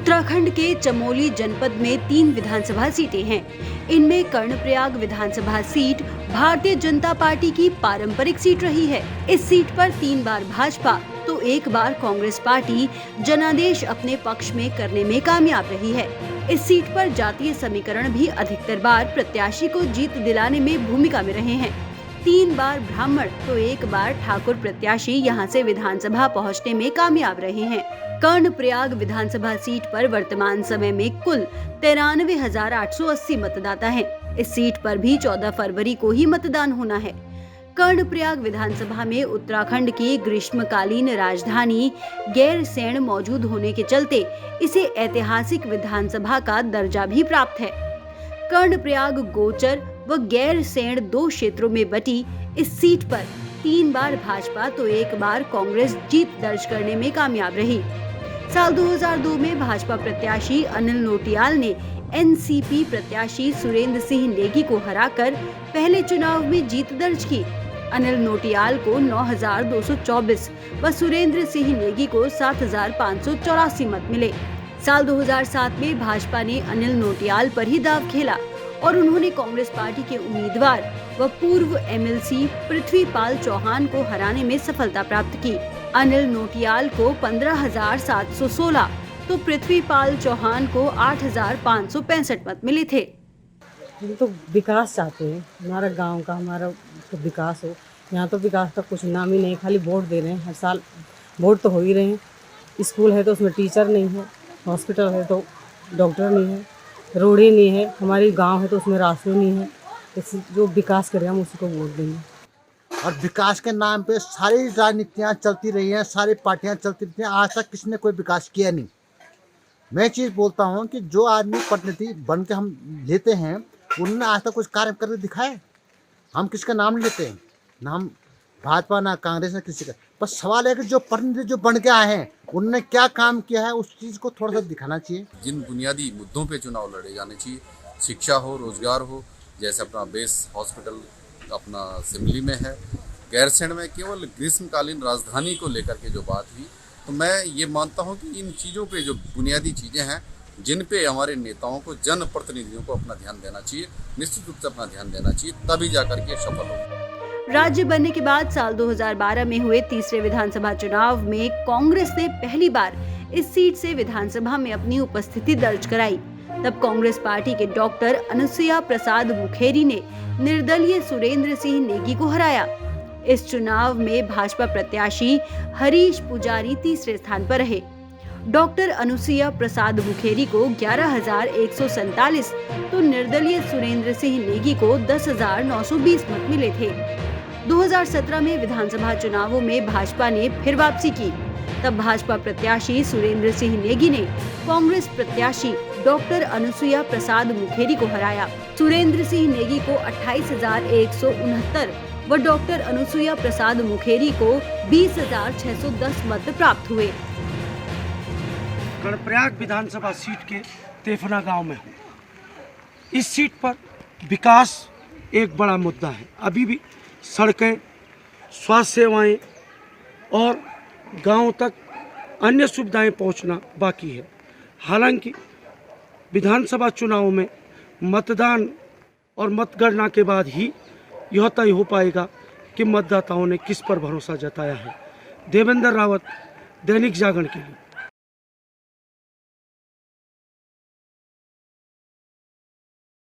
उत्तराखंड के चमोली जनपद में 3 विधानसभा सीटें हैं। इनमें कर्णप्रयाग विधानसभा सीट भारतीय जनता पार्टी की पारंपरिक सीट रही है। इस सीट पर 3 बार भाजपा तो 1 बार कांग्रेस पार्टी जनादेश अपने पक्ष में करने में कामयाब रही है। इस सीट पर जातीय समीकरण भी अधिकतर बार प्रत्याशी को जीत दिलाने में भूमिका में रहे हैं। 3 बार ब्राह्मण तो 1 बार ठाकुर प्रत्याशी यहां से विधानसभा पहुंचने में कामयाब रहे हैं। कर्णप्रयाग विधानसभा सीट पर वर्तमान समय में कुल 93,880 मतदाता हैं। इस सीट पर भी 14 फरवरी को ही मतदान होना है। कर्णप्रयाग विधानसभा में उत्तराखंड की ग्रीष्मकालीन राजधानी गैरसैंण मौजूद होने के चलते इसे ऐतिहासिक विधानसभा का दर्जा भी प्राप्त है। कर्णप्रयाग गोचर व गैरसैंण 2 क्षेत्रों में बटी इस सीट पर 3 बार भाजपा तो 1 बार कांग्रेस जीत दर्ज करने में कामयाब रही। साल 2002 में भाजपा प्रत्याशी अनिल नोटियाल ने एनसीपी प्रत्याशी सुरेंद्र सिंह नेगी को हराकर पहले चुनाव में जीत दर्ज की। अनिल नोटियाल को 9,224 व सुरेंद्र सिंह नेगी को 7,584 मत मिले। साल 2007 में भाजपा ने अनिल नोटियाल पर ही दांव खेला और उन्होंने कांग्रेस पार्टी के उम्मीदवार व पूर्व एमएलसी पृथ्वीपाल चौहान को हराने में सफलता प्राप्त की। अनिल नोटियाल को 15,716 तो पृथ्वीपाल चौहान को 8,565 मत मिले थे। हम तो विकास चाहते हैं, हमारा गांव का हमारा तो विकास हो। यहाँ तो विकास का कुछ नाम ही नहीं, खाली वोट दे रहे हैं। हर साल वोट तो हो ही रहे हैं। स्कूल है तो उसमें टीचर नहीं है, हॉस्पिटल है तो डॉक्टर नहीं है, रोडें नहीं है, हमारी गांव है तो उसमें रास्ते नहीं है। इस जो विकास करे हम उसी को वोट देंगे। और विकास के नाम पे सारी राजनीतियाँ चलती रही हैं, सारी पार्टियाँ चलती रही हैं, आज तक किसी ने कोई विकास किया नहीं। मैं चीज़ बोलता हूँ कि जो आदमी प्रतिनिधि बन के हम लेते हैं उन्होंने आज तक कुछ कार्य करके दिखाए। हम किसका नाम नहीं लेते हैं, ना हम भाजपा ना कांग्रेस ना किसी का। बस सवाल है कि जो प्रतिनिधि जो बन के आए हैं उन्होंने क्या काम किया है, उस चीज़ को थोड़ा सा दिखाना चाहिए। जिन बुनियादी मुद्दों पे चुनाव लड़े जाने चाहिए, शिक्षा हो, रोजगार हो, जैसे अपना बेस हॉस्पिटल अपना सिमली में है। गैरसैंण में केवल ग्रीष्मकालीन राजधानी को लेकर के जो बात हुई, तो मैं ये मानता हूँ कि इन चीज़ों पे जो बुनियादी चीज़ें हैं जिन पे हमारे नेताओं को, जनप्रतिनिधियों को अपना ध्यान देना चाहिए, निश्चित रूप से अपना ध्यान देना चाहिए, तभी जाकर के सफल होगा। राज्य बनने के बाद साल 2012 में हुए तीसरे विधानसभा चुनाव में कांग्रेस ने पहली बार इस सीट से विधानसभा में अपनी उपस्थिति दर्ज कराई। तब कांग्रेस पार्टी के डॉक्टर अनुसुईया प्रसाद मुखेरी ने निर्दलीय सुरेंद्र सिंह नेगी को हराया। इस चुनाव में भाजपा प्रत्याशी हरीश पुजारी तीसरे स्थान पर रहे। डॉक्टर अनुसुईया प्रसाद मुखेरी को 11,147 तो निर्दलीय सुरेंद्र सिंह नेगी को 10,920 मत मिले थे। 2017 में विधानसभा चुनावों में भाजपा ने फिर वापसी की। तब भाजपा प्रत्याशी सुरेंद्र सिंह नेगी ने कांग्रेस प्रत्याशी डॉक्टर अनुसुईया प्रसाद मुखेरी को हराया। सुरेंद्र सिंह नेगी को 28,169 व डॉक्टर अनुसुईया प्रसाद मुखेरी को 20,610 मत प्राप्त हुए। कर्णप्रयाग विधानसभा सीट के तेफना गांव में हूँ। इस सीट पर विकास एक बड़ा मुद्दा है। अभी भी सड़कें, स्वास्थ्य सेवाएं और गांव तक अन्य सुविधाएं पहुंचना बाकी है। हालांकि विधानसभा चुनाव में मतदान और मतगणना के बाद ही यह तय हो पाएगा कि मतदाताओं ने किस पर भरोसा जताया है। देवेंद्र रावत, दैनिक जागरण के लिए।